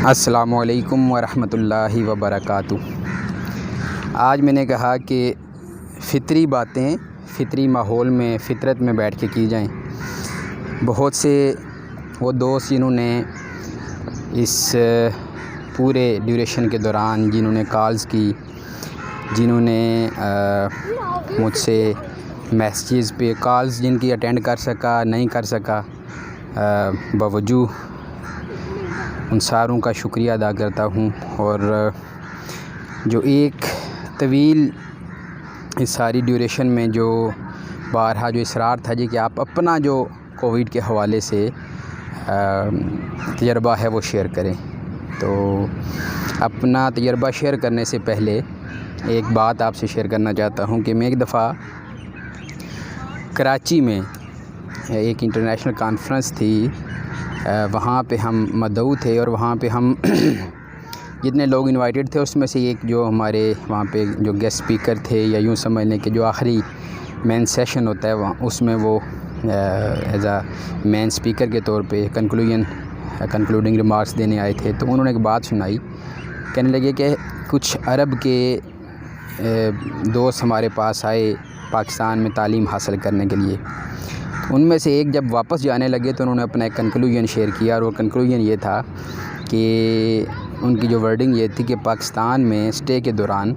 अस्सलामुअलैकुम वरहमतुल्लाहि वबरकातुहू। आज मैंने कहा कि फ़ितरी बातें फ़ितरी माहौल में फ़ितरत में बैठ के की जाएं। बहुत से वो दोस्त जिन्होंने इस पूरे ड्यूरेशन के दौरान जिन्होंने कॉल्स की, जिन्होंने मुझसे मैसेजेस पे कॉल्स जिनकी अटेंड कर सका नहीं कर सका, बावजूद उन सारों का शुक्रिया अदा करता हूँ। और जो एक तवील इस सारी ड्यूरेशन में जो बारहा जो इसरार था जी कि आप अपना जो कोविड के हवाले से तजर्बा है वो शेयर करें, तो अपना तजर्बा शेयर करने से पहले एक बात आपसे शेयर करना चाहता हूँ कि मैं एक दफ़ा कराची में एक इंटरनेशनल कॉन्फ्रेंस थी, वहाँ पे हम मदऊ थे और वहाँ पे हम जितने लोग इनवाइटेड थे उसमें से एक जो हमारे वहाँ पे जो गेस्ट स्पीकर थे, या यूँ समझ लें कि जो आखिरी मेन सेशन होता है वहाँ उसमें वो एज आ मेन स्पीकर के तौर पे कंक्लूडिंग रिमार्क्स देने आए थे। तो उन्होंने एक बात सुनाई, कहने लगे कि कुछ अरब के दोस्त हमारे पास आए पाकिस्तान में तालीम हासिल करने के लिए। उनमें से एक जब वापस जाने लगे तो उन्होंने अपना एक कंक्लूजन शेयर किया, और वो कंक्लूजन ये था कि उनकी जो वर्डिंग ये थी कि पाकिस्तान में स्टे के दौरान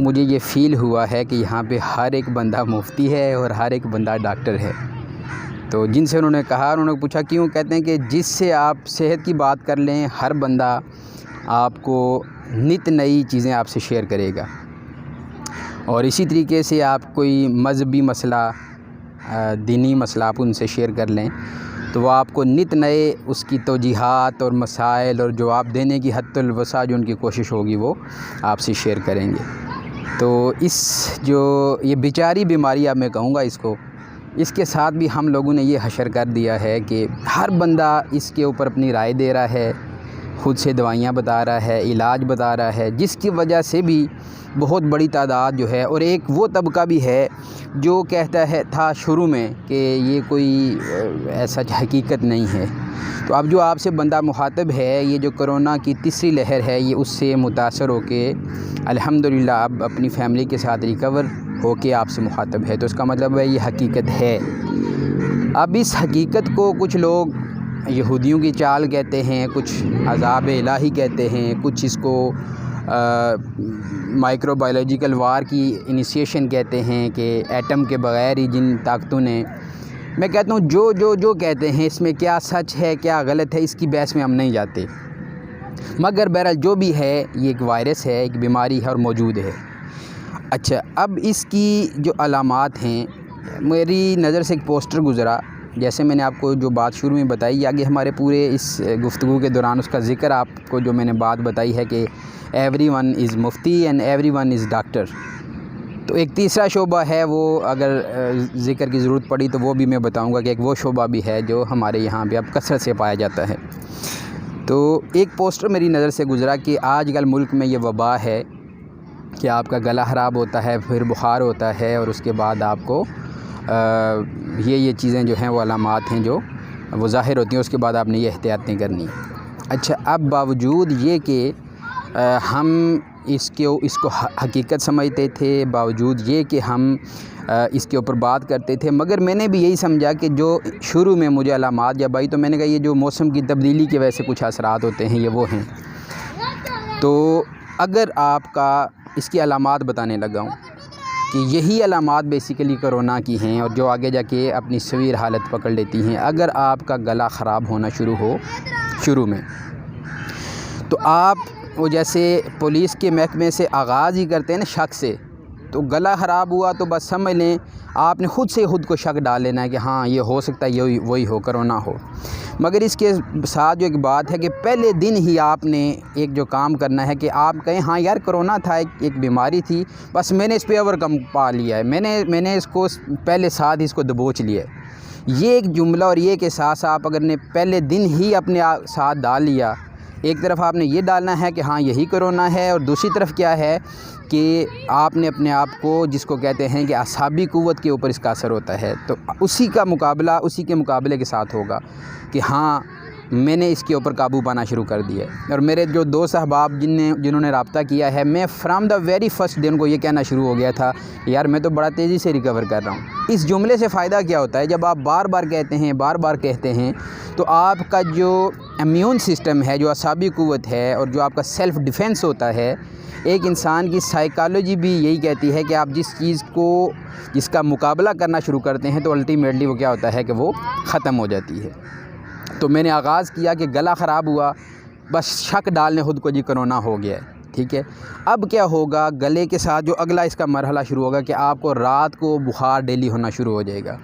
मुझे ये फ़ील हुआ है कि यहाँ पे हर एक बंदा मुफ्ती है और हर एक बंदा डॉक्टर है। तो जिनसे उन्होंने कहा, उन्होंने पूछा क्यों, कहते हैं कि जिससे आप सेहत की बात कर लें हर बंदा आपको नित नई चीज़ें आपसे शेयर करेगा, और इसी तरीके से आप कोई मज़हबी मसला दीनी मसला आप उनसे शेयर कर लें तो वो आपको नित नए उसकी तौजीहात और मसाइल और जवाब देने की हद्दुल वसा जो उनकी कोशिश होगी वो आपसे शेयर करेंगे। तो इस जो ये बेचारी बीमारी अब मैं कहूँगा इसको, इसके साथ भी हम लोगों ने ये हशर कर दिया है कि हर बंदा इसके ऊपर अपनी राय दे रहा है, ख़ुद से दवाइयाँ बता रहा है, इलाज बता रहा है, जिसकी वजह से भी बहुत बड़ी तादाद जो है, और एक वो तबका भी है जो कहता है था शुरू में कि ये कोई ऐसा हकीकत नहीं है। तो अब जो आपसे बंदा मुखातब है, ये जो कोरोना की तीसरी लहर है, ये उससे मुतासर होके अल्हम्दुलिल्लाह अब अपनी फैमिली के साथ रिकवर होके आपसे मुखातब है, तो इसका मतलब है ये हकीकत है। अब इस हकीकत को कुछ लोग यहूदियों की चाल कहते हैं, कुछ अज़ाब इलाही कहते हैं, कुछ इसको माइक्रोबायोलॉजिकल वार की इनिशिएशन कहते हैं कि एटम के बग़ैर ही जिन ताकतों ने, मैं कहता हूँ जो कहते हैं इसमें क्या सच है क्या गलत है इसकी बहस में हम नहीं जाते, मगर बहरहाल जो भी है ये एक वायरस है, एक बीमारी है और मौजूद है। अच्छा, अब इसकी जो अलामात हैं, मेरी नज़र से एक पोस्टर गुज़रा, जैसे मैंने आपको जो बात शुरू में बताई, आगे हमारे पूरे इस गुफ्तगू के दौरान उसका ज़िक्र आपको जो मैंने बात बताई है कि एवरीवन इज़ मुफ्ती एंड एवरीवन इज़ डॉक्टर। तो एक तीसरा शोबा है, वो अगर ज़िक्र की ज़रूरत पड़ी तो वो भी मैं बताऊंगा कि एक वो शोबा भी है जो हमारे यहाँ पे अब कसरत से पाया जाता है। तो एक पोस्टर मेरी नज़र से गुज़रा कि आजकल मुल्क में ये वबा है कि आपका गला ख़राब होता है, फिर बुखार होता है, और उसके बाद आपको ये चीज़ें जो हैं वो अलामात हैं जो वो ज़ाहिर होती हैं, उसके बाद आपने ये एहतियातें करनी। अच्छा, अब बावजूद ये कि हम इसको हकीकत समझते थे, बावजूद ये कि हम इसके ऊपर बात करते थे, मगर मैंने भी यही समझा कि जो शुरू में मुझे अलामात जब आई तो मैंने कहा ये जो मौसम की तब्दीली की वजह से कुछ असरात होते हैं ये वो हैं। तो अगर आपका इसकी अलामात बताने लगा हूँ कि यही अलामात बेसिकली कोरोना की हैं और जो आगे जाके अपनी सवीर हालत पकड़ लेती हैं। अगर आपका गला ख़राब होना शुरू हो शुरू में, तो आप वो जैसे पुलिस के महकमे से आगाज़ ही करते हैं ना शक से, तो गला ख़राब हुआ तो बस समझ लें आपने ख़ुद से ख़ुद को शक डाल लेना है कि हाँ ये हो सकता है ये वही हो, कोरोना हो। मगर इसके साथ जो एक बात है कि पहले दिन ही आपने एक जो काम करना है कि आप कहें हाँ यार कोरोना था, एक बीमारी थी, बस मैंने इस पर ओवरकम पा लिया है, मैंने इसको पहले साथ इसको दबोच लिया है। ये एक जुमला और ये एक एहसास आप अगर ने पहले दिन ही अपने साथ डाल लिया, एक तरफ आपने ये डालना है कि हाँ यही कोरोना है, और दूसरी तरफ क्या है कि आपने अपने आप को, जिसको कहते हैं कि असाबी क़ुव्वत के ऊपर इसका असर होता है, तो उसी के मुकाबले के साथ होगा कि हाँ मैंने इसके ऊपर काबू पाना शुरू कर दिया। और मेरे जो दोस्त अहबाब जिन्होंने रब्ता किया है, मैं from the very first day उनको ये कहना शुरू हो गया था, यार मैं तो बड़ा तेज़ी से रिकवर कर रहा हूँ। इस जुमले से फ़ायदा क्या होता है, जब आप बार बार कहते हैं तो आपका जो इम्यून सिस्टम है, जो असाबी क़ुव्वत है और जो आपका सेल्फ़ डिफेंस होता है, एक इंसान की साइकोलॉजी भी यही कहती है कि आप जिसका मुकाबला करना शुरू करते हैं तो अल्टीमेटली वो क्या होता है कि वो ख़त्म हो जाती है। तो मैंने आगाज़ किया कि गला ख़राब हुआ, बस शक डालने खुद को जी कोरोना हो गया है, ठीक है। अब क्या होगा, गले के साथ जो अगला इसका मरहला शुरू होगा कि आपको रात को बुखार डेली होना शुरू हो जाएगा,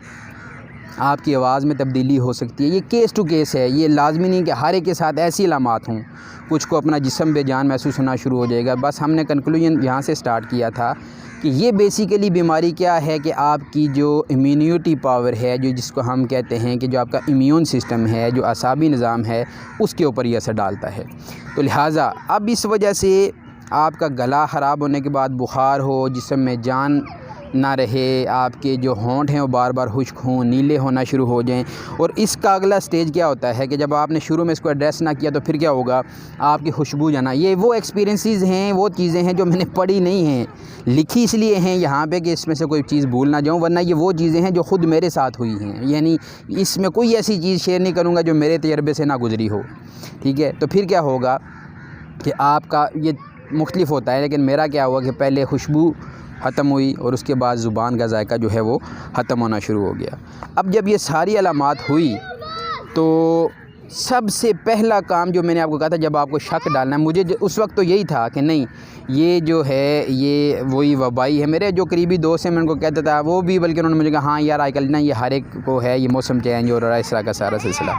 आपकी आवाज़ में तब्दीली हो सकती है। ये केस टू केस है, ये लाजमी नहीं कि हर एक के साथ ऐसी अलामात हों। कुछ को अपना जिस्म बेजान महसूस होना शुरू हो जाएगा। बस हमने कंक्लूजन यहाँ से स्टार्ट किया था कि ये बेसिकली बीमारी क्या है कि आपकी जो इम्यूनिटी पावर है, जो जिसको हम कहते हैं कि जो आपका इम्यून सिस्टम है, जो असाबी निज़ाम है, उसके ऊपर ये असर डालता है। तो लिहाजा अब इस वजह से आपका गला ख़राब होने के बाद बुखार हो, जिस्म में जान ना रहे, आपके जो होंठ हैं वो बार बार खुश्क हों, नीले होना शुरू हो जाएं। और इसका अगला स्टेज क्या होता है कि जब आपने शुरू में इसको एड्रेस ना किया तो फिर क्या होगा, आपकी खुशबू जाना। ये वो एक्सपीरियंसेस हैं, वो चीज़ें हैं जो मैंने पढ़ी नहीं हैं, लिखी इसलिए हैं यहाँ पे कि इसमें से कोई चीज़ भूल ना जाऊँ, वरना ये वो चीज़ें हैं जो ख़ुद मेरे साथ हुई हैं। यानी इसमें कोई ऐसी चीज़ शेयर नहीं करूँगा जो मेरे तजर्बे से ना गुज़री हो, ठीक है। तो फिर क्या होगा कि आपका ये मुख्तलिफ होता है, लेकिन मेरा क्या हुआ कि पहले खुशबू ख़त्म हुई और उसके बाद ज़ुबान का जायका जो है वो ख़त्म होना शुरू हो गया। अब जब ये सारी अलामात हुई तो सबसे पहला काम जो मैंने आपको कहा था, जब आपको शक डालना है, मुझे उस वक्त तो यही था कि नहीं ये जो है ये वही वबाई है। मेरे जो करीबी दोस्त हैं मैं उनको कहता था, वो भी बल्कि उन्होंने मुझे कहा हाँ यार आजकल ना ये हर एक को है, ये मौसम चेंज हो रहा है, इस तरह का सारा सिलसिला।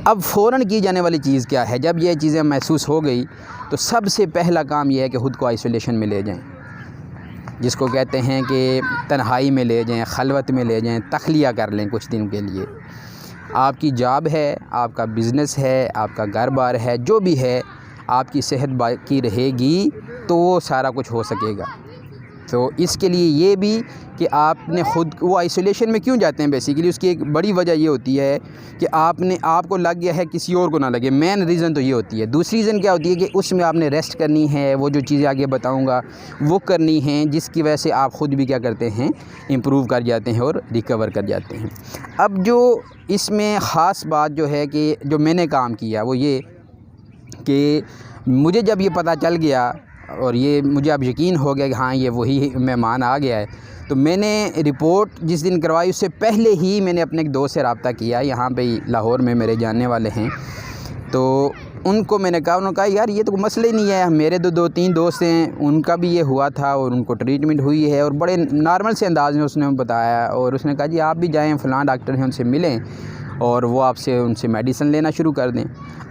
अब फ़ौरन की जाने वाली चीज़ क्या है, जब ये चीज़ें महसूस हो गई तो सबसे पहला काम यह है कि ख़ुद को आइसोलेशन में ले जाएँ, जिसको कहते हैं कि तन्हाई में ले जाएं, खलवत में ले जाएं, तखलिया कर लें कुछ दिन के लिए। आपकी जॉब है, आपका बिज़नेस है, आपका घर बार है, जो भी है, आपकी सेहत बाकी रहेगी तो वो सारा कुछ हो सकेगा। तो इसके लिए ये भी कि आपने ख़ुद वो आइसोलेशन में क्यों जाते हैं, बेसिकली उसकी एक बड़ी वजह ये होती है कि आपको लग गया है, किसी और को ना लगे। मेन रीज़न तो ये होती है। दूसरी रीज़न क्या होती है कि उसमें आपने रेस्ट करनी है, वो जो चीज़ें आगे बताऊंगा वो करनी है, जिसकी वजह से आप ख़ुद भी क्या करते हैं, इम्प्रूव कर जाते हैं और रिकवर कर जाते हैं। अब जो इसमें ख़ास बात जो है कि जो मैंने काम किया वो ये कि मुझे जब ये पता चल गया और ये मुझे अब यकीन हो गया कि हाँ ये वही मेहमान आ गया है, तो मैंने रिपोर्ट जिस दिन करवाई उससे पहले ही मैंने अपने एक दोस्त से रब्ता किया, यहाँ पे लाहौर में मेरे जानने वाले हैं। तो उनको मैंने कहा, उन्होंने कहा यार ये तो कोई मसला ही नहीं है, मेरे दो तीन दोस्त हैं उनका भी ये हुआ था और उनको ट्रीटमेंट हुई है, और बड़े नॉर्मल से अंदाज़ में उसने बताया। और उसने कहा जी आप भी जाएँ, फ़लाँ डॉक्टर हैं उनसे मिलें और वो आपसे उनसे मेडिसिन लेना शुरू कर दें।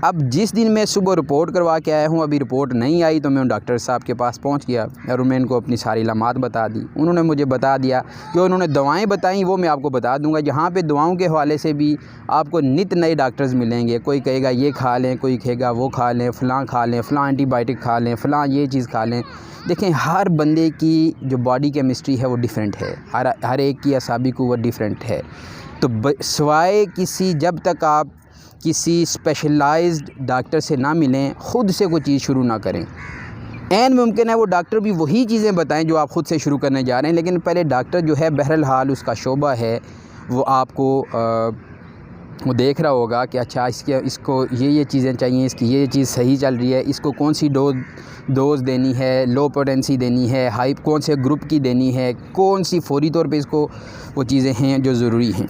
अब जिस दिन मैं सुबह रिपोर्ट करवा के आया हूँ, अभी रिपोर्ट नहीं आई, तो मैं उन डॉक्टर साहब के पास पहुँच गया और मैं इनको अपनी सारी अलामात बता दी। उन्होंने मुझे बता दिया कि उन्होंने दवाएं बताई, वो मैं आपको बता दूंगा। जहाँ पे दवाओं के हवाले से भी आपको नित नए डॉक्टर्स मिलेंगे। कोई कहेगा ये खा लें, कोई कहेगा वो खा लें, फ़लाँ खा लें, फ़लाँ एंटीबायोटिक खा लें, फ़लाँ ये चीज़ खा लें। देखें हर बंदे की जो बॉडी केमिस्ट्री है वो डिफरेंट है, हर एक की असाबी क़ुव्वत डिफरेंट है। तो सिवाय किसी, जब तक आप किसी स्पेशलाइज्ड डॉक्टर से ना मिलें, ख़ुद से कोई चीज़ शुरू ना करें। ऐन मुमकिन है वो डॉक्टर भी वही चीज़ें बताएं जो आप ख़ुद से शुरू करने जा रहे हैं, लेकिन पहले डॉक्टर जो है बहरहाल उसका शोबा है, वो आपको वो देख रहा होगा कि अच्छा इसको ये चीज़ें चाहिए, इसकी ये चीज़ सही चल रही है, इसको कौन सी डोज़ देनी है, लो पोटेंसी देनी है, हाई कौन से ग्रुप की देनी है, कौन सी फौरी तौर पे इसको वो चीज़ें हैं जो ज़रूरी हैं।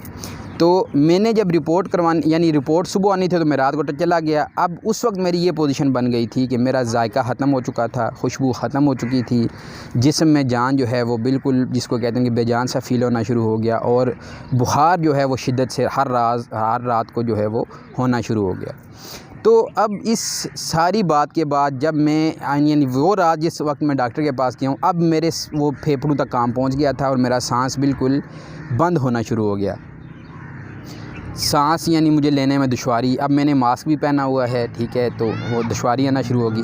तो मैंने जब रिपोर्ट करवानी, यानी रिपोर्ट सुबह आनी थी, तो मैं रात को चला गया। अब उस वक्त मेरी ये पोजीशन बन गई थी कि मेरा जायका ख़त्म हो चुका था, खुशबू ख़त्म हो चुकी थी, जिस्म में जान जो है वो बिल्कुल जिसको कहते हैं कि बेजान सा फ़ील होना शुरू हो गया, और बुखार जो है वो शिद्दत से हर रात को जो है वो होना शुरू हो गया। तो अब इस सारी बात के बाद जब मैं यानी वो रात जिस वक्त मैं डॉक्टर के पास गया हूँ, अब मेरे वो फेफड़ों तक काम पहुँच गया था और मेरा सांस बिल्कुल बंद होना शुरू हो गया। सांस यानी मुझे लेने में दुश्वारी। अब मैंने मास्क भी पहना हुआ है, ठीक है, तो वो दुश्वारी आना शुरू होगी।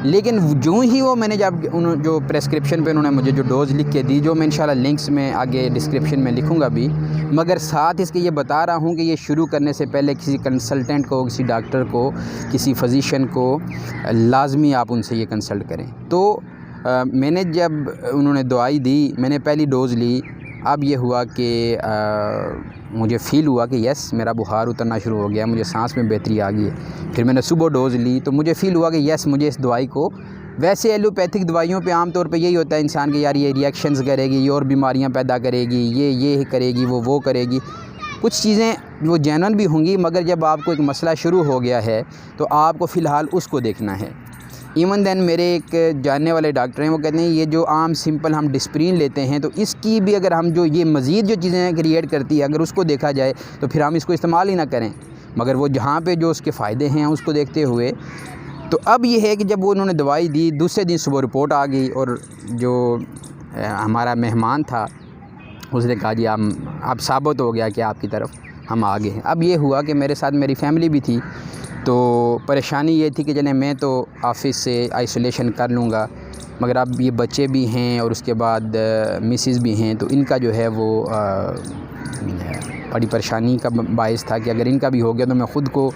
लेकिन जो ही वो मैंने जब जो प्रेस्क्रिप्शन पे उन्होंने मुझे जो डोज़ लिख के दी, जो मैं इंशाल्लाह लिंक्स में आगे डिस्क्रिप्शन में लिखूँगा भी, मगर साथ इसके ये बता रहा हूँ कि ये शुरू करने से पहले किसी कंसल्टेंट को, किसी डॉक्टर को, किसी फ़िज़िशियन को लाजमी आप उनसे ये कंसल्ट करें। तो मैंने जब उन्होंने दवाई दी, मैंने पहली डोज़ ली। अब ये हुआ कि मुझे फ़ील हुआ कि यस मेरा बुखार उतरना शुरू हो गया, मुझे सांस में बेहतरी आ गई है। फिर मैंने सुबह डोज़ ली तो मुझे फ़ील हुआ कि यस मुझे इस दवाई को, वैसे एलोपैथिक दवाइयों पे आम तौर पे यही होता है इंसान के, यार ये रिएक्शंस करेगी, ये और बीमारियां पैदा करेगी, ये करेगी, वो करेगी। कुछ चीज़ें वो जेन्युइन भी होंगी, मगर जब आपको एक मसला शुरू हो गया है तो आपको फ़िलहाल उसको देखना है। इवन दैन मेरे एक जानने वाले डॉक्टर हैं, वो कहते हैं ये जो आम सिंपल हम डिस्प्रिन लेते हैं तो इसकी भी अगर हम जो ये मज़ीद जो चीज़ें क्रिएट करती है अगर उसको देखा जाए तो फिर हम इसको इस्तेमाल ही ना करें, मगर वो जहाँ पे जो उसके फ़ायदे हैं उसको देखते हुए। तो अब ये है कि जब वो उन्होंने दवाई दी, दूसरे दिन सुबह रिपोर्ट आ गई और जो हमारा मेहमान था उसने कहा जी अब साबित हो गया कि आपकी तरफ हम आ गए हैं। अब ये हुआ कि मेरे साथ मेरी फैमिली भी थी, तो परेशानी ये थी कि चले मैं तो ऑफ़िस से आइसोलेशन कर लूँगा, मगर अब ये बच्चे भी हैं और उसके बाद मिसेस भी हैं, तो इनका जो है वो बड़ी परेशानी का बायस था कि अगर इनका भी हो गया तो मैं ख़ुद को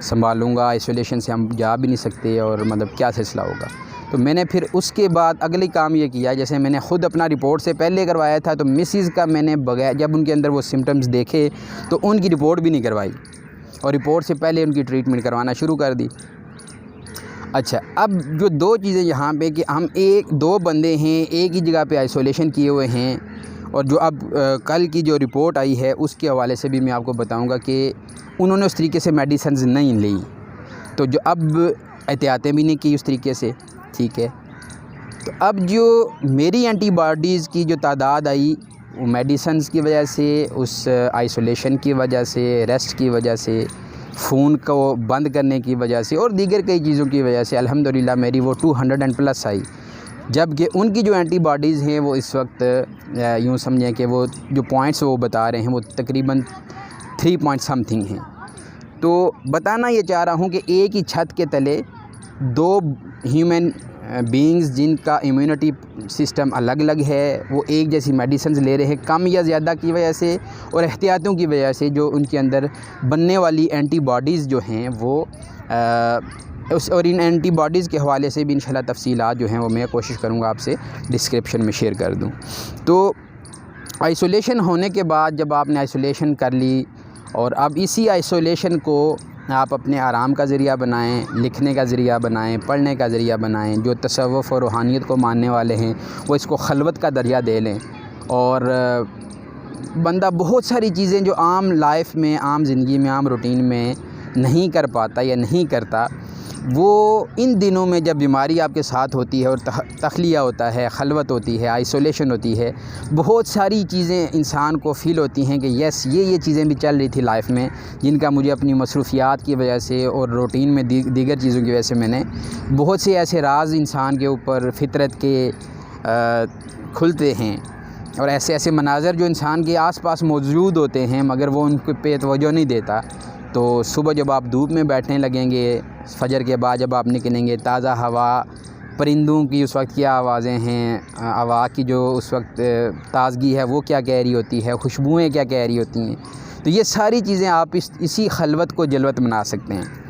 संभालूँगा, आइसोलेशन से हम जा भी नहीं सकते और मतलब क्या सिलसिला होगा। तो मैंने फिर उसके बाद अगली काम ये किया, जैसे मैंने ख़ुद अपना रिपोर्ट से पहले करवाया था, तो मिसेस का मैंने बगैर जब उनके अंदर वो सिम्टम्स देखे तो उनकी रिपोर्ट भी नहीं करवाई और रिपोर्ट से पहले उनकी ट्रीटमेंट करवाना शुरू कर दी। अच्छा, अब जो दो चीज़ें यहाँ पे कि हम दो बंदे हैं एक ही जगह पे आइसोलेशन किए हुए हैं, और जो अब कल की जो रिपोर्ट आई है उसके हवाले से भी मैं आपको बताऊँगा कि उन्होंने उस तरीके से मेडिसिन्स नहीं ली, तो जो अब एहतियातें भी नहीं की उस तरीके से, ठीक है। तो अब जो मेरी एंटीबॉडीज़ की जो तादाद आई वो मेडिसिन्स की वजह से, उस आइसोलेशन की वजह से, रेस्ट की वजह से, फ़ोन को बंद करने की वजह से और दीगर कई चीज़ों की वजह से अल्हम्दुलिल्लाह मेरी वो 200+ आई, जबकि उनकी जो एंटीबॉडीज़ हैं वो इस वक्त यूँ समझें कि वो जो पॉइंट्स वो बता रहे हैं वो तकरीबन 3 पॉइंट समथिंग हैं। तो बताना ये चाह रहा हूँ कि एक ही छत के तले दो ह्यूमन बीइंग्स जिनका इम्यूनिटी सिस्टम अलग अलग है, वो एक जैसी मेडिसिन्स ले रहे हैं कम या ज़्यादा की वजह से और एहतियातों की वजह से, जो उनके अंदर बनने वाली एंटीबॉडीज़ जो हैं वो और इन एंटीबॉडीज़ के हवाले से भी इंशाल्लाह तफसीलात जो हैं वो मैं कोशिश करूँगा आपसे डिस्क्रिप्शन में शेयर कर दूँ। तो आइसोलेशन होने के बाद जब आपने आइसोलेशन कर ली और अब इसी आइसोलेशन को आप अपने आराम का ज़रिया बनाएं, लिखने का ज़रिया बनाएं, पढ़ने का ज़रिया बनाएं, जो तसव्वुफ़ और रूहानियत को मानने वाले हैं वो इसको खलवत का दरिया दे लें। और बंदा बहुत सारी चीज़ें जो आम लाइफ में, आम ज़िंदगी में, आम रूटीन में नहीं कर पाता या नहीं करता, वो इन दिनों में जब बीमारी आपके साथ होती है और तखलिया होता है, खलवत होती है, आइसोलेशन होती है, बहुत सारी चीज़ें इंसान को फ़ील होती हैं कि यस ये चीज़ें भी चल रही थी लाइफ में, जिनका मुझे अपनी मसरूफ़ियात की वजह से और रूटीन में दीगर चीज़ों की वजह से मैंने बहुत से ऐसे राज इंसान के ऊपर फितरत के खुलते हैं और ऐसे ऐसे मनाज़र जो इंसान के आसपास मौजूद होते हैं मगर वो उन पे तवज्जो नहीं देता। तो सुबह जब आप धूप में बैठने लगेंगे, फजर के बाद जब आप निकलेंगे, ताज़ा हवा, परिंदों की उस वक्त क्या आवाज़ें हैं, हवा की जो उस वक्त ताज़गी है वो क्या कह रही होती है, खुशबुएँ क्या कह रही होती हैं, तो ये सारी चीज़ें आप इसी खलवत को जलवत बना सकते हैं।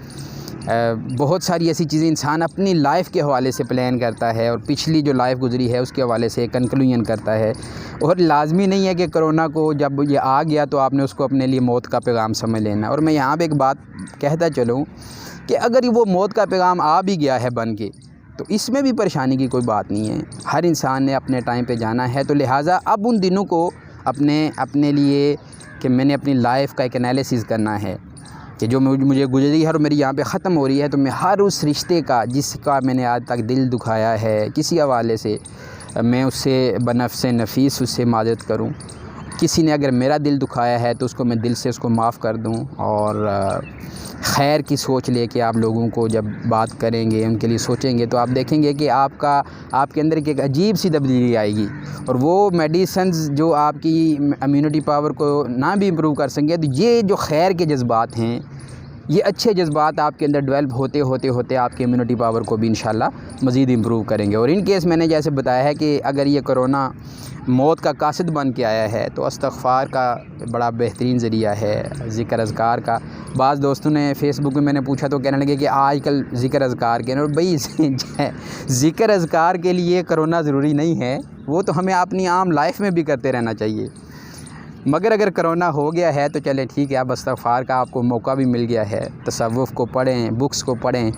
बहुत सारी ऐसी चीज़ें इंसान अपनी लाइफ के हवाले से प्लान करता है और पिछली जो लाइफ गुजरी है उसके हवाले से कंक्लूजन करता है, और लाजमी नहीं है कि कोरोना को जब ये आ गया तो आपने उसको अपने लिए मौत का पैगाम समझ लेना। और मैं यहाँ पे एक बात कहता चलूँ कि अगर वो मौत का पैगाम आ भी गया है बन के, तो इसमें भी परेशानी की कोई बात नहीं है। हर इंसान ने अपने टाइम पे जाना है, तो लिहाजा अब उन दिनों को अपने लिए कि मैंने अपनी लाइफ का एक एनालिसिस करना है कि जो मुझे गुजरी है और मेरी यहाँ पे ख़त्म हो रही है, तो मैं हर उस रिश्ते का जिसका मैंने आज तक दिल दुखाया है किसी हवाले से, मैं उससे बनफ़्से नफ़ीस उससे माज़रत करूँ। किसी ने अगर मेरा दिल दुखाया है तो उसको मैं दिल से उसको माफ़ कर दूँ और खैर की सोच लेके आप लोगों को जब बात करेंगे, उनके लिए सोचेंगे, तो आप देखेंगे कि आपके अंदर की एक अजीब सी तब्दीली आएगी। और वो मेडिसिन्स जो आपकी इम्यूनिटी पावर को ना भी इम्प्रूव कर सकेंगे, तो ये जो खैर के जज्बात हैं ये अच्छे जज्बात आपके अंदर डेवलप होते होते होते आपकी इम्यूनिटी पावर को भी इंशाल्लाह मज़ीद इम्प्रूव करेंगे। और इन केस मैंने जैसे बताया है कि अगर ये कोरोना मौत का कासिद बन के आया है तो इस्तिग़फ़ार का बड़ा बेहतरीन ज़रिया है, ज़िक्र अज़कार का। बाज़ दोस्तों ने फ़ेसबुक में मैंने पूछा तो कहने लगे कि आजकल ज़िक्र अज़कार के, और भाई ज़िक्र अज़कार के लिए कोरोना ज़रूरी नहीं है, वो तो हमें अपनी आम लाइफ में भी करते रहना चाहिए। मगर अगर कोरोना हो गया है तो चले ठीक है, अब इस्तिग़फ़ार का आपको मौका भी मिल गया है। तसव्वुफ़ को पढ़ें, बुक्स को पढ़ें,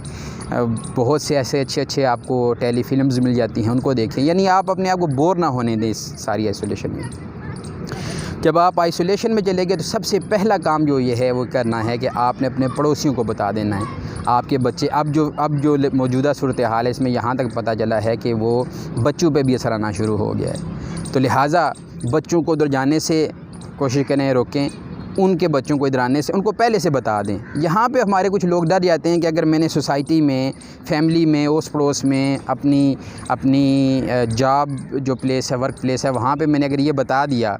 बहुत से ऐसे अच्छे आपको टेली फिल्म्स मिल जाती हैं, उनको देखें। यानी आप अपने आप को बोर ना होने दें इस सारी आइसोलेशन में। जब आप आइसोलेशन में चले गए तो सबसे पहला काम जो ये है वो करना है कि आपने अपने पड़ोसियों को बता देना है। आपके बच्चे अब जो मौजूदा सूरत हाल है इसमें यहाँ तक पता चला है कि वो बच्चों पे भी असर आना शुरू हो गया है। तो लिहाजा बच्चों को उधर जाने से कोशिश करें, रोकें। उनके बच्चों को इधर आने से उनको पहले से बता दें। यहाँ पे हमारे कुछ लोग डर जाते हैं कि अगर मैंने सोसाइटी में, फैमिली में, ओस पड़ोस में, अपनी जॉब जो प्लेस है, वर्क प्लेस है, वहाँ पे मैंने अगर ये बता दिया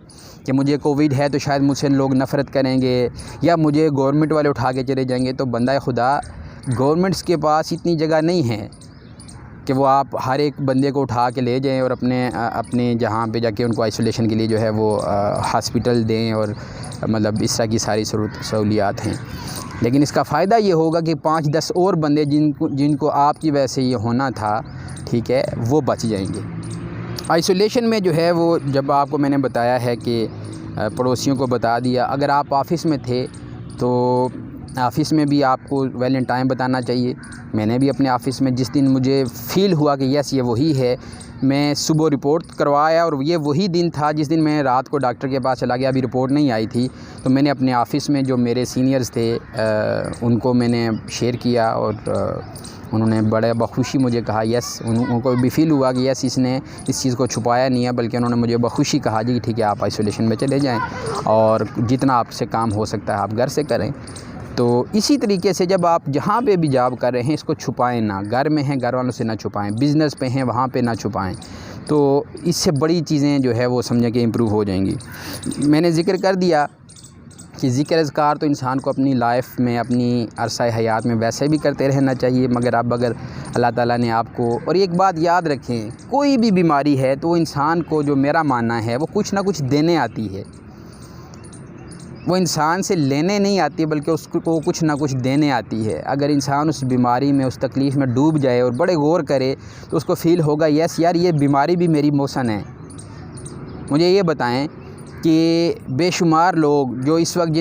कि मुझे कोविड है तो शायद मुझसे लोग नफ़रत करेंगे या मुझे गवर्नमेंट वाले उठा के चले जाएंगे। तो बंदा खुदा, गवर्नमेंट्स के पास इतनी जगह नहीं है कि वो आप हर एक बंदे को उठा के ले जाएं और अपने जहाँ पे जाके उनको आइसोलेशन के लिए जो है वो हॉस्पिटल दें, और मतलब इस तरह की सारी सहूलियात हैं। लेकिन इसका फ़ायदा ये होगा कि 5-10 और बंदे जिनको आपकी वजह से ये होना था, ठीक है, वो बच जाएंगे। आइसोलेशन में जो है वो, जब आपको मैंने बताया है कि पड़ोसियों को बता दिया, अगर आप ऑफ़िस में थे तो ऑफ़िस में भी आपको वेल इन टाइम बताना चाहिए। मैंने भी अपने ऑफ़िस में जिस दिन मुझे फ़ील हुआ कि यस ये वही है, मैं सुबह रिपोर्ट करवाया, और ये वही दिन था जिस दिन मैं रात को डॉक्टर के पास चला गया। अभी रिपोर्ट नहीं आई थी तो मैंने अपने ऑफ़िस में जो मेरे सीनियर्स थे उनको मैंने शेयर किया, और उन्होंने बड़े बखुशी मुझे कहा यस, उनको भी फ़ील हुआ कि यस इसने इस चीज़ को छुपाया नहीं है, बल्कि उन्होंने मुझे बखुशी कहा जी ठीक है आप आइसोलेशन में चले जाएँ और जितना आपसे काम हो सकता है आप घर से करें। तो इसी तरीके से जब आप जहाँ पे भी जॉब कर रहे हैं इसको छुपाएं ना। घर में हैं घर वालों से ना छुपाएं, बिज़नेस पे हैं वहाँ पे ना छुपाएं। तो इससे बड़ी चीज़ें जो है वो समझें कि इम्प्रूव हो जाएंगी। मैंने ज़िक्र कर दिया कि ज़िक्र अज़कार तो इंसान को अपनी लाइफ में, अपनी अरसा हयात में वैसे भी करते रहना चाहिए। मगर अब अगर अल्लाह ताला ने आपको, और एक बात याद रखें, कोई भी बीमारी है तो इंसान को, जो मेरा मानना है, वो कुछ ना कुछ देने आती है। वो इंसान से लेने नहीं आती बल्कि उसको कुछ ना कुछ देने आती है। अगर इंसान उस बीमारी में, उस तकलीफ़ में डूब जाए और बड़े गौर करे तो उसको फ़ील होगा यस यार ये बीमारी भी मेरी मौसन है। मुझे ये बताएं कि बेशुमार लोग जो इस वक्त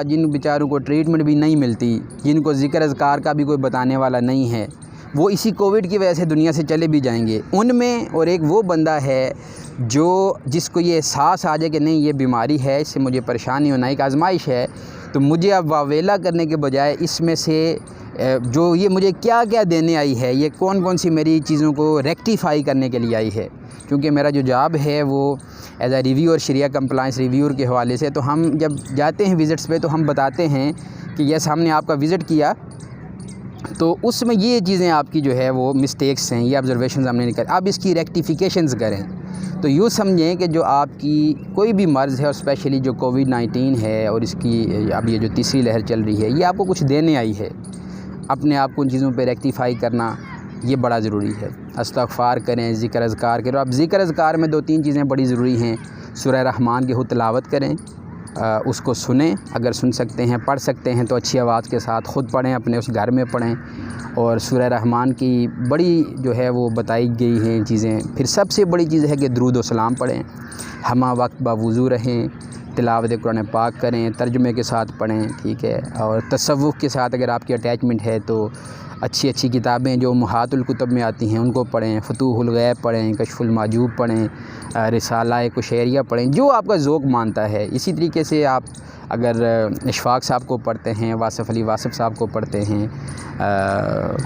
जिन बेचारों को ट्रीटमेंट भी नहीं मिलती, जिनको ज़िक्र अज़कार का भी कोई बताने वाला नहीं है, वो इसी कोविड की वजह से दुनिया से चले भी जाएंगे। उनमें और एक वो बंदा है जिसको ये एहसास आ जाए कि नहीं ये बीमारी है, इससे मुझे परेशानी होना, एक आजमाइश है, तो मुझे अब वावेला करने के बजाय इसमें से जो ये मुझे क्या क्या देने आई है, ये कौन कौन सी मेरी चीज़ों को रेक्टिफ़ाई करने के लिए आई है। क्योंकि मेरा जो जॉब है वो एज आ रिव्यूअर, शरिया कंप्लाइंस रिव्यूअर के हवाले से, तो हम जब जाते हैं विज़िट्स पे तो हम बताते हैं कि यस हमने आपका विज़िट किया तो उसमें ये चीज़ें आपकी जो है वो मिस्टेक्स हैं, ये ऑब्जर्वेशंस हमने निकाले, अब इसकी रेक्टिफिकेशंस करें। तो यूँ समझें कि जो आपकी कोई भी मर्ज़ है, और स्पेशली जो कोविड-19 है और इसकी अब ये जो तीसरी लहर चल रही है, ये आपको कुछ देने आई है। अपने आप को उन चीज़ों पे रेक्टिफ़ाई करना ये बड़ा ज़रूरी है। इस्तिग़फ़ार करें, ज़िक्र अज़कार करें। अब ज़िक्र अज़कार में 2-3 चीज़ें बड़ी ज़रूरी हैं। सूरह रहमान की खुद तिलावत करें, उसको सुनें, अगर सुन सकते हैं, पढ़ सकते हैं तो अच्छी आवाज़ के साथ ख़ुद पढ़ें, अपने उस घर में पढ़ें। और सूरह रहमान की बड़ी जो है वो बताई गई हैं चीज़ें। फिर सबसे बड़ी चीज़ है कि दुरूद व सलाम पढ़ें, हमा वक्त बावुज़ू रहें, तिलावत कुरान पाक करें, तर्जुमे के साथ पढ़ें, ठीक है। और तसव्वुफ़ के साथ अगर आपकी अटैचमेंट है तो अच्छी अच्छी किताबें जो उम्महातुल कुतुब में आती हैं उनको पढ़ें, फतूहुल गैब पढ़ें, कशफुल माजूब पढ़ें, रिसाला कुशैरिया पढ़ें, जो आपका ज़ौक़ मानता है। इसी तरीके से आप अगर इशफ़ाक़ साहब को पढ़ते हैं, वासिफ़ अली वासिफ़ साहब को पढ़ते हैं,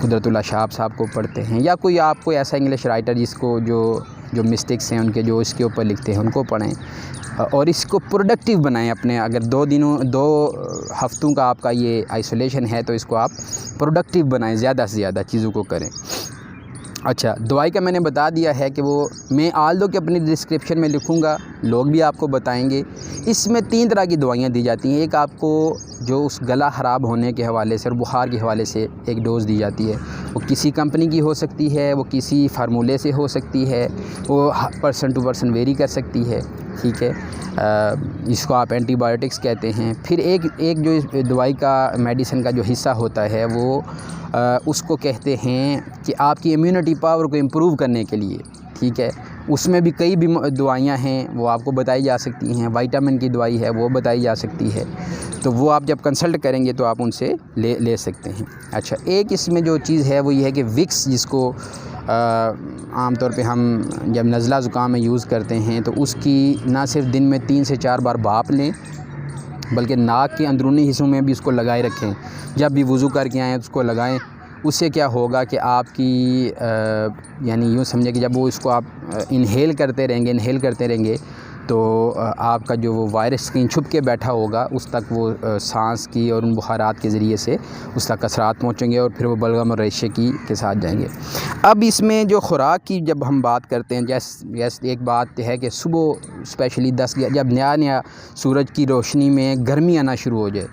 कुदरतुल्लाह शाब साहब को पढ़ते हैं, या कोई आपको ऐसा इंग्लिश राइटर जिसको जो मिस्टेक्स हैं उनके जो इसके ऊपर लिखते हैं उनको पढ़ें, और इसको प्रोडक्टिव बनाएं अपने। अगर 2 हफ़्तों का आपका ये आइसोलेशन है तो इसको आप प्रोडक्टिव बनाएं, ज़्यादा से ज़्यादा चीज़ों को करें। अच्छा, दवाई का मैंने बता दिया है कि वो मैं आल दो कि अपनी डिस्क्रिप्शन में लिखूँगा, लोग भी आपको बताएंगे। इसमें 3 तरह की दवाइयाँ दी जाती हैं। एक आपको जो उस गला ख़राब होने के हवाले से और बुखार के हवाले से एक डोज़ दी जाती है, वो किसी कंपनी की हो सकती है, वो किसी फार्मूले से हो सकती है, वो पर्सन टू पर्सन वेरी कर सकती है, ठीक है। इसको आप एंटीबायोटिक्स कहते हैं। फिर एक जो इस दवाई का मेडिसिन का जो हिस्सा होता है वो उसको कहते हैं कि आपकी इम्यूनिटी पावर को इम्प्रूव करने के लिए, ठीक है। उसमें भी कई दवाइयाँ हैं, वो आपको बताई जा सकती हैं। विटामिन की दवाई है, वो बताई जा सकती है। तो वो आप जब कंसल्ट करेंगे तो आप उनसे ले सकते हैं। अच्छा, एक इसमें जो चीज़ है वो ये है कि विक्स, जिसको आम तौर पे हम जब नज़ला ज़ुकाम में यूज़ करते हैं तो उसकी ना सिर्फ दिन में 3 से 4 बार भाप लें, बल्कि नाक के अंदरूनी हिस्सों में भी इसको लगाए रखें। जब भी वज़ू करके आएँ उसको लगाएं। उससे क्या होगा कि आपकी यानी यूँ समझे कि जब वो इसको आप इन्हेल करते रहेंगे तो आपका जो वो वायरस कहीं छुप के बैठा होगा उस तक वो सांस की और उन बुखारात के ज़रिए से उस तक असरात पहुँचेंगे और फिर वो बलगम और रेशे के साथ जाएंगे। अब इसमें जो खुराक की जब हम बात करते हैं, जैसे एक बात है कि सुबह स्पेशली 10 जब नया सूरज की रोशनी में गर्मी आना शुरू हो जाए,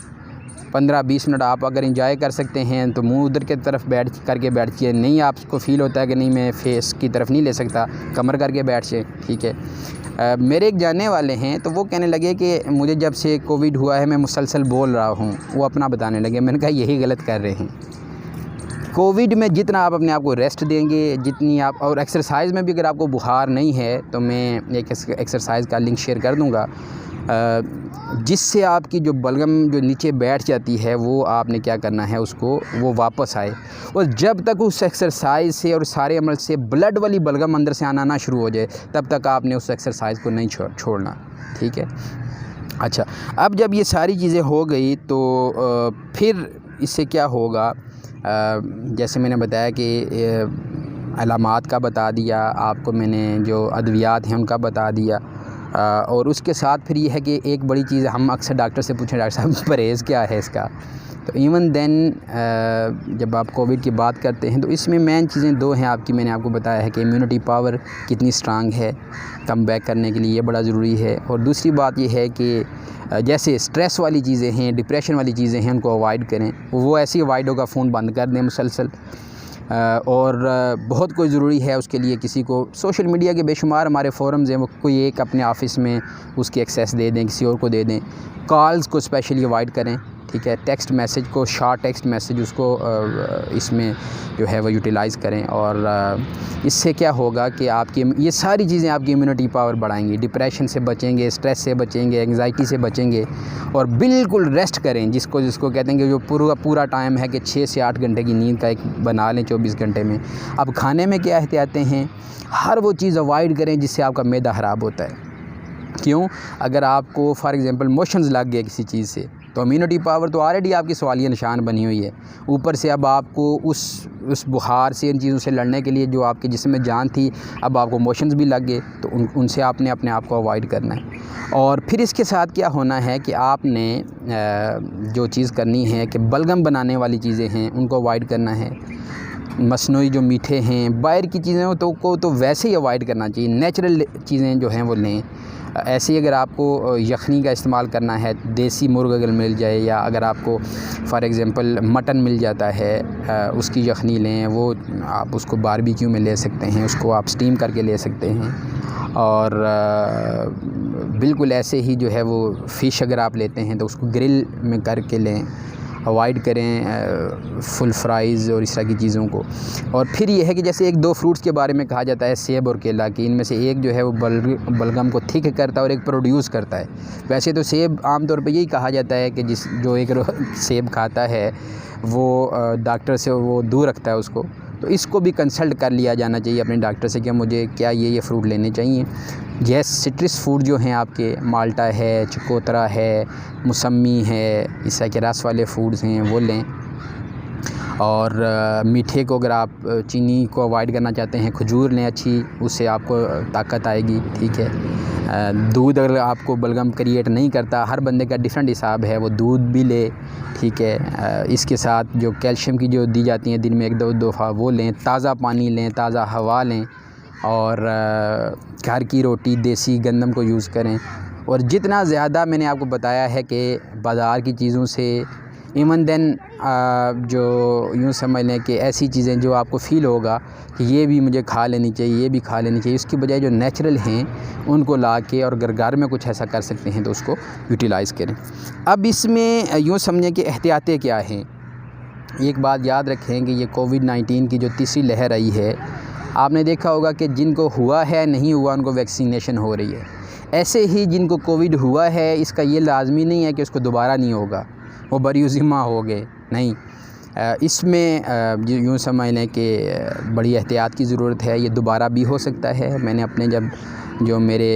15-20 मिनट आप अगर इंजॉय कर सकते हैं तो मुंह उधर की तरफ बैठिए। नहीं आपको फ़ील होता है कि नहीं मैं फेस की तरफ नहीं ले सकता, कमर करके बैठ जाए, ठीक है। मेरे एक जानने वाले हैं तो वो कहने लगे कि मुझे जब से कोविड हुआ है मैं मुसलसल बोल रहा हूँ, वो अपना बताने लगे। मैंने कहा यही गलत कर रहे हैं। कोविड में जितना आप अपने आप को रेस्ट देंगे, जितनी आप, और एक्सरसाइज़ में भी अगर आपको बुखार नहीं है तो मैं एक एक्सरसाइज़ का लिंक शेयर कर दूँगा, जिससे आपकी जो बलगम जो नीचे बैठ जाती है वो आपने क्या करना है, उसको वो वापस आए। और जब तक उस एक्सरसाइज से और सारे अमल से ब्लड वाली बलगम अंदर से आना शुरू हो जाए तब तक आपने उस एक्सरसाइज को नहीं छोड़ना, ठीक है। अच्छा, अब जब ये सारी चीज़ें हो गई तो फिर इससे क्या होगा, जैसे मैंने बताया कि अलामात का बता दिया आपको, मैंने जो अद्वियात हैं उनका बता दिया। और उसके साथ फिर ये है कि एक बड़ी चीज़ हम अक्सर डॉक्टर से पूछें, डॉक्टर साहब परहेज़ क्या है इसका, तो इवन देन जब आप कोविड की बात करते हैं तो इसमें मेन चीज़ें 2 हैं आपकी। मैंने आपको बताया है कि इम्यूनिटी पावर कितनी स्ट्रांग है कम बैक करने के लिए, ये बड़ा ज़रूरी है। और दूसरी बात ये है कि जैसे स्ट्रेस वाली चीज़ें हैं, डिप्रेशन वाली चीज़ें हैं, उनको अवॉइड करें। वो ऐसी अवॉइड होगा, फ़ोन बंद कर दें मुसलसल। और बहुत कोई ज़रूरी है उसके लिए किसी को सोशल मीडिया के बेशुमार हमारे फ़ोरम्स हैं, वो कोई एक अपने ऑफ़िस में उसकी एक्सेस दे दें, किसी और को दे दें। कॉल्स को स्पेशली अवॉइड करें, ठीक है। टेक्स्ट मैसेज को, शॉर्ट टेक्स्ट मैसेज उसको इसमें जो है वो यूटिलाइज़ करें। और इससे क्या होगा कि आपकी ये सारी चीज़ें आपकी इम्यूनिटी पावर बढ़ाएंगी, डिप्रेशन से बचेंगे, स्ट्रेस से बचेंगे, एंग्जाइटी से बचेंगे। और बिल्कुल रेस्ट करें, जिसको कहते हैं कि जो पूरा टाइम है कि 6 से 8 घंटे की नींद का एक बना लें 24 घंटे में। अब खाने में क्या एहतियातें हैं, हर वो चीज़ अवॉइड करें जिससे आपका मैदा ख़राब होता है। क्यों? अगर आपको फॉर एग्ज़ाम्पल मोशंस लग गए किसी चीज़ से तो इम्यूनिटी पावर तो ऑलरेडी आपकी सवालिया निशान बनी हुई है, ऊपर से अब आपको उस बुखार से, इन चीज़ों से लड़ने के लिए जो आपके जिस्म में जान थी, अब आपको मोशंस भी लग गए, तो उनसे आपने अपने आप को अवॉइड करना है। और फिर इसके साथ क्या होना है कि आपने जो चीज़ करनी है कि बलगम बनाने वाली चीज़ें हैं उनको अवॉइड करना है। मसनूई जो मीठे हैं, बाहर की चीज़ें तो वैसे ही अवॉइड करना चाहिए। नेचुरल चीज़ें जो हैं वो लें। ऐसे ही अगर आपको यखनी का इस्तेमाल करना है, देसी मुर्ग अगर मिल जाए, या अगर आपको फ़ॉर एग्ज़ाम्पल मटन मिल जाता है उसकी यखनी लें, वो आप उसको बारबेक्यू में ले सकते हैं, उसको आप स्टीम करके ले सकते हैं। और बिल्कुल ऐसे ही जो है वो फ़िश अगर आप लेते हैं तो उसको ग्रिल में करके लें, अवॉइड करें फुल फ्राइज़ और इस तरह की चीज़ों को। और फिर ये है कि जैसे 1-2 फ्रूट्स के बारे में कहा जाता है, सेब और केला, की इनमें से एक जो है वो बलगम को थिक करता है और एक प्रोड्यूस करता है। वैसे तो सेब आमतौर पे यही कहा जाता है कि जो एक सेब खाता है वो डॉक्टर से वो दूर रखता है उसको, तो इसको भी कंसल्ट कर लिया जाना चाहिए अपने डॉक्टर से कि मुझे क्या ये फ्रूट लेने चाहिए। जैसे सिट्रस फूड जो हैं आपके, माल्टा है, चकोतरा है, मौसमी है, इस तरह के रस वाले फूड्स हैं वो लें। और मीठे को अगर आप चीनी को अवॉइड करना चाहते हैं, खजूर लें अच्छी, उससे आपको ताकत आएगी, ठीक है। दूध अगर आपको बलगम क्रिएट नहीं करता, हर बंदे का डिफरेंट हिसाब है, वो दूध भी ले, ठीक है। इसके साथ जो कैल्शियम की जो दी जाती हैं दिन में 1-2 दफ़ा वो लें, ताज़ा पानी लें, ताज़ा हवा लें, और घर की रोटी देसी गंदम को यूज़ करें। और जितना ज़्यादा मैंने आपको बताया है कि बाज़ार की चीज़ों से इवन देन जो यूँ समझ लें कि ऐसी चीज़ें जो आपको फ़ील होगा कि ये भी मुझे खा लेनी चाहिए, ये भी खा लेनी चाहिए, इसकी बजाय जो नेचुरल हैं उनको ला के, और अगर घर में कुछ ऐसा कर सकते हैं तो उसको यूटिलाइज़ करें। अब इसमें यूँ समझें कि एहतियातें क्या हैं। एक बात याद रखें कि ये कोविड-19 की जो तीसरी लहर आई है, आपने देखा होगा कि जिनको हुआ है नहीं हुआ उनको वैक्सीनेशन हो रही है। ऐसे ही जिनको कोविड हुआ है, इसका ये लाजमी नहीं है कि उसको दोबारा नहीं होगा, वो बरिउज़िम्मा हो गए, नहीं। इसमें यूँ समझ लें कि बड़ी एहतियात की ज़रूरत है, ये दोबारा भी हो सकता है। मैंने अपने जो मेरे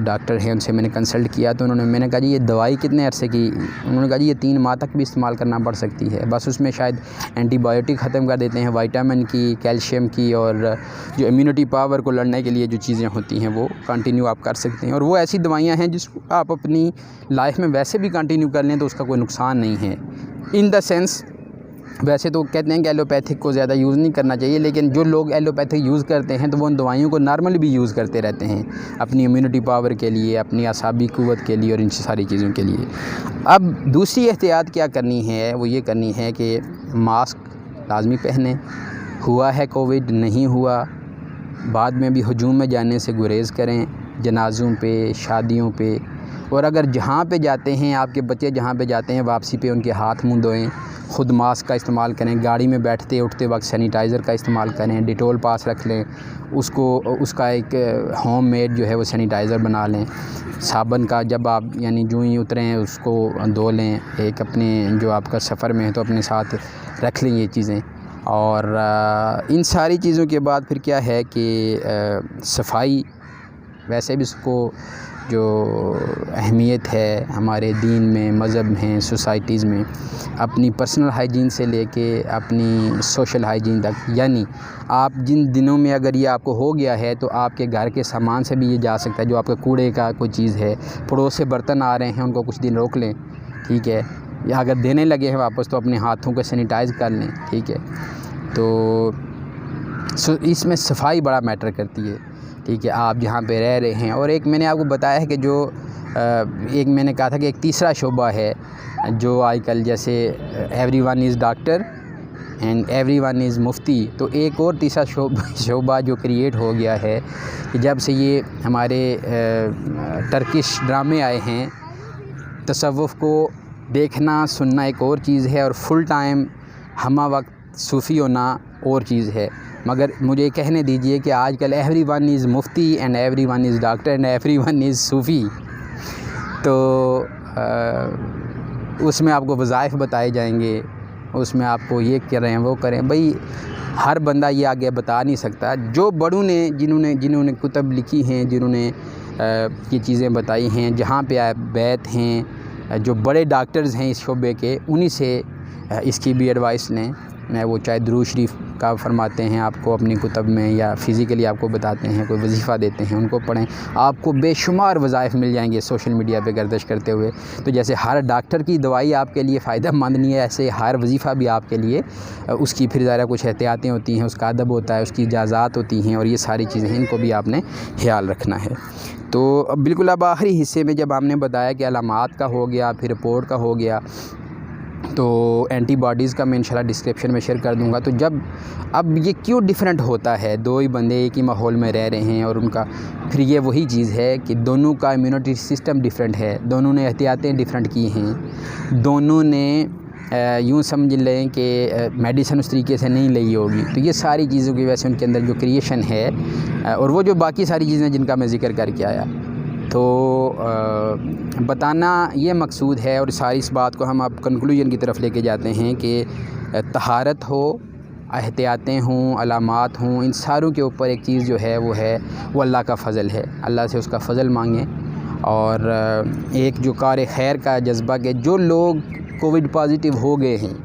डॉक्टर हैं उनसे मैंने कंसल्ट किया तो मैंने कहा जी ये दवाई कितने अरसे की, उन्होंने कहा जी ये 3 माह तक भी इस्तेमाल करना पड़ सकती है। बस उसमें शायद एंटीबायोटिक ख़त्म कर देते हैं, विटामिन की, कैल्शियम की, और जो इम्यूनिटी पावर को लड़ने के लिए जो चीज़ें होती हैं वो कंटिन्यू आप कर सकते हैं। और वो ऐसी दवाइयाँ हैं जिसको आप अपनी लाइफ में वैसे भी कंटिन्यू कर लें तो उसका कोई नुकसान नहीं है। इन द सेंस वैसे तो कहते हैं कि एलोपैथिक को ज़्यादा यूज़ नहीं करना चाहिए, लेकिन जो लोग एलोपैथिक यूज़ करते हैं तो वो उन दवाइयों को नॉर्मली भी यूज़ करते रहते हैं अपनी इम्यूनिटी पावर के लिए, अपनी आसाबी क़ुव्वत के लिए और इन सारी चीज़ों के लिए। अब दूसरी एहतियात क्या करनी है, वो ये करनी है कि मास्क लाजमी पहने, हुआ है कोविड नहीं हुआ, बाद में भी हुजूम में जाने से गुरेज़ करें, जनाज़ों पे, शादियों पे, और अगर जहाँ पे जाते हैं आपके बच्चे जहाँ पे जाते हैं वापसी पे उनके हाथ मुँह धोएं, ख़ुद मास्क का इस्तेमाल करें, गाड़ी में बैठते उठते वक्त सैनिटाइज़र का इस्तेमाल करें, डिटोल पास रख लें, उसका एक होम मेड जो है वो सैनिटाइज़र बना लें। साबुन का जब आप यानी जो ही उतरें उसको धो लें, एक अपने जो आपका सफ़र में है तो अपने साथ रख लें ये चीज़ें। और इन सारी चीज़ों के बाद फिर क्या है कि सफाई, वैसे भी इसको जो अहमियत है हमारे दीन में, मज़हब में, सोसाइटीज़ में, अपनी पर्सनल हाइजीन से लेके अपनी सोशल हाइजीन तक, यानी आप जिन दिनों में अगर ये आपको हो गया है तो आपके घर के सामान से भी ये जा सकता है। जो आपके कूड़े का कोई चीज़ है, पड़ोस से बर्तन आ रहे हैं उनको कुछ दिन रोक लें, ठीक है, या अगर देने लगे हैं वापस तो अपने हाथों को सैनिटाइज़ कर लें, ठीक है। तो इसमें सफाई बड़ा मैटर करती है, ठीक है, आप जहाँ पे रह रहे हैं। और एक मैंने आपको बताया है कि जो एक मैंने कहा था कि एक तीसरा शोबा है जो आजकल जैसे everyone is doctor and everyone is मुफ्ती, तो एक और तीसरा शोबा जो क्रिएट हो गया है कि जब से ये हमारे टर्किश ड्रामे आए हैं, तसव्वुफ़ को देखना सुनना एक और चीज़ है और फुल टाइम हमा वक्त सूफ़ी होना और चीज़ है। मगर मुझे कहने दीजिए कि आजकल एवरीवन इज़ मुफ्ती and everyone is doctor and everyone is सूफ़ी, तो उसमें आपको वज़ाइफ बताए जाएंगे, उसमें आपको ये करें वो करें। भाई हर बंदा ये आगे बता नहीं सकता। जो बड़ों ने जिन्होंने कुतब लिखी हैं, जिन्होंने ये चीज़ें बताई हैं, जहाँ पे आप बैत हैं, जो बड़े डॉक्टर्स हैं इस शोबे के, उन्हीं से इसकी भी एडवाइस लें। वो चाहे दुरूद शरीफ का फरमाते हैं आपको अपनी कुतब में, या फ़िज़िकली आपको बताते हैं, कोई वजीफ़ा देते हैं, उनको पढ़ें। आपको बेशुमार वज़ाइफ मिल जाएंगे सोशल मीडिया पे गर्दिश करते हुए। तो जैसे हर डॉक्टर की दवाई आपके लिए फ़ायदेमंद नहीं है, ऐसे हर वजीफ़ा भी आपके लिए उसकी फिर ज़रा कुछ एहतियातें होती हैं, उसका अदब होता है, उसकी इजाज़ात होती हैं, और ये सारी चीज़ें हैं, इनको भी आपने ख्याल रखना है। तो बिल्कुल अब आखिरी हिस्से में जब हमने बताया कि अलामात का हो गया, फिर रिपोर्ट का हो गया, तो एंटीबॉडीज़ का मैं इंशाल्लाह डिस्क्रिप्शन में शेयर कर दूंगा। तो जब अब ये क्यों डिफरेंट होता है, दो ही बंदे एक ही माहौल में रह रहे हैं और उनका, फिर ये वही चीज़ है कि दोनों का इम्यूनिटी सिस्टम डिफरेंट है, दोनों ने एहतियातें डिफरेंट की हैं, दोनों ने यूँ समझ लें कि मेडिसिन उस तरीके से नहीं ली होगी। तो ये सारी चीज़ों की वजह से उनके अंदर जो क्रिएशन है, और वो जो बाकी सारी चीज़ें जिनका मैं ज़िक्र करके आया, तो बताना ये मकसूद है। और सारी इस बात को हम अब कंक्लूजन की तरफ लेके जाते हैं कि तहारत हो, एहतियातें हों, अलामात हों, इन सारों के ऊपर एक चीज़ जो है वो अल्लाह का फ़ज़ल है। अल्लाह से उसका फ़ज़ल मांगें। और एक जो कार खैर का जज्बा के जो लोग कोविड पॉजिटिव हो गए हैं,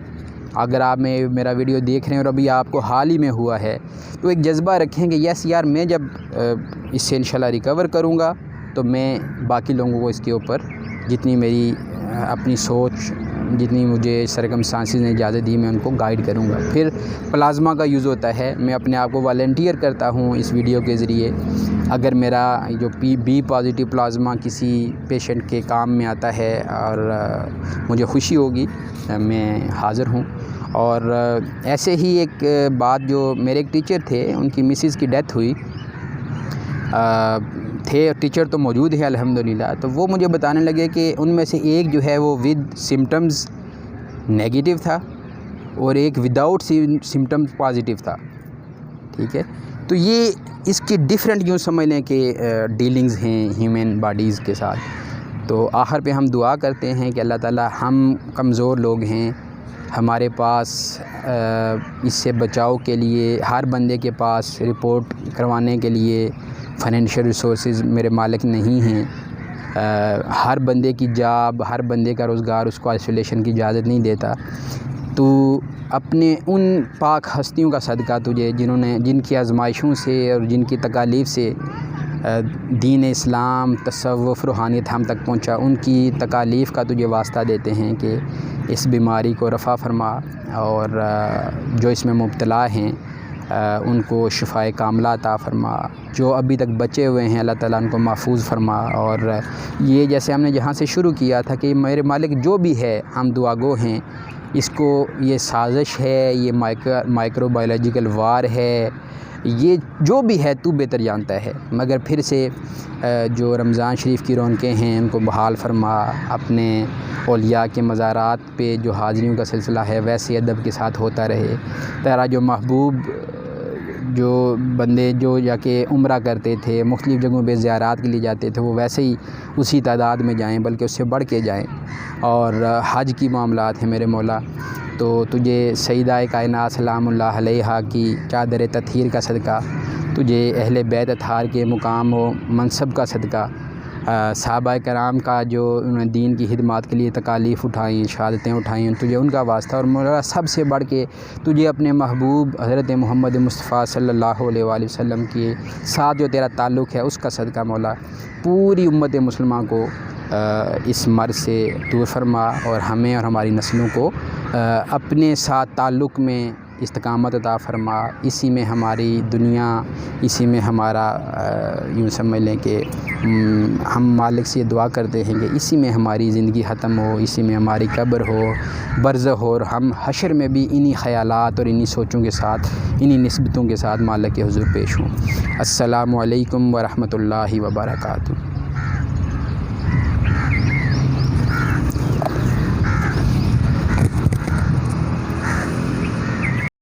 अगर आप मेरा वीडियो देख रहे हैं और अभी आपको हाल ही में हुआ है, तो एक जज्बा रखें कि यस यार, मैं जब इससे इंशाल्लाह रिकवर करूँगा तो मैं बाकी लोगों को इसके ऊपर जितनी मेरी अपनी सोच, जितनी मुझे सरकमस्टांसिस ने इजाज़त दी, मैं उनको गाइड करूँगा। फिर प्लाज्मा का यूज़ होता है, मैं अपने आप को वॉलंटियर करता हूँ इस वीडियो के ज़रिए। अगर मेरा जो बी पॉज़िटिव प्लाज्मा किसी पेशेंट के काम में आता है और मुझे खुशी होगी, मैं हाज़िर हूँ। और ऐसे ही एक बात, जो मेरे एक टीचर थे, उनकी मिसेस की डेथ हुई थे, टीचर तो मौजूद है अल्हम्दुलिल्लाह। तो वो मुझे बताने लगे कि उनमें से एक जो है वो विद सिम्टम्स नेगेटिव था और एक विदाउट सिम्टम्स पॉजिटिव था। ठीक है, तो ये इसकी डिफरेंट यूँ समझ लें कि डीलिंग्स हैं ह्यूमन बॉडीज़ के साथ। तो आखिर पे हम दुआ करते हैं कि अल्लाह ताला, हम कमज़ोर लोग हैं, हमारे पास इससे बचाव के लिए हर बंदे के पास रिपोर्ट करवाने के लिए फाइनेंशियल रिसोर्सेज मेरे मालिक नहीं हैं। हर बंदे की जॉब, हर बंदे का रोज़गार उसको आइसोलेशन की इजाज़त नहीं देता। तो अपने उन पाक हस्तियों का सदका तुझे, जिनकी आजमाइशों से और जिनकी तकालीफ से दीन इस्लाम, तसव्वुफ़, रूहानियत हम तक पहुंचा, उनकी तकालीफ़ का तुझे वास्ता देते हैं कि इस बीमारी को रफ़ा फरमा, और जो इसमें मुब्तला हैं उनको शिफ़ाए कामला अता फ़रमा। जो अभी तक बचे हुए हैं अल्लाह ताला उनको महफूज फ़रमा। और ये जैसे हमने जहाँ से शुरू किया था कि मेरे मालिक जो भी है, हम दुआगो हैं, इसको ये साजिश है, ये माइक्रोबायोलॉजिकल वार है, ये जो भी है तू बेहतर जानता है। मगर फिर से जो रमज़ान शरीफ की रौनकें हैं उनको बहाल फरमा, अपने औलिया के मज़ारात पे जो हाज़िरियों का सिलसिला है वैसे अदब के साथ होता रहे। तेरा जो महबूब, जो बंदे जो जाके उम्रा करते थे, मुख्तलिफ़ जगहों पे ज़ियारात के लिए जाते थे, वो वैसे ही उसी तादाद में जाएं, बल्कि उससे बढ़ के जाएं। और हज की मामलात हैं मेरे मौला, तो तुझे सईदा कायनात सलामुल्लाह अलैहा की चादर तत्हीर का सदका, तुझे अहले बैत अतहार के मुकाम व मनसब का सदका, सहाबा कराम का जो उन्होंने दीन की खिदमत के लिए तकालीफ़ उठाई, शहादतें उठाई, तुझे उनका वास्ता। और मौला सबसे बढ़ के तुझे अपने महबूब हज़रत मोहम्मद मुस्तफ़ा सल्लल्लाहु अलैहि वसल्लम के साथ जो तेरा ताल्लुक़ है उसका सदका मौला, पूरी उम्मत मुसलमान को इस मर्ज़ से दूर फरमा, और हमें और हमारी नस्लों को अपने साथ ताल्लुक़ में इस्तिकामत अता फ़रमा। इसी में हमारी दुनिया, इसी में हमारा यूँ समझ लें कि हम मालिक से दुआ करते हैं कि इसी में हमारी ज़िंदगी ख़त्म हो, इसी में हमारी कब्र हो, बरज़ख हो, और हम हशर में भी इन्हीं ख़यालात और इन्हीं सोचों के साथ, इन्हीं निस्बतों के साथ मालिक के हुज़ूर पेश हों। अस्सलामु अलैकुम व रहमतुल्लाहि व बरकातुहू।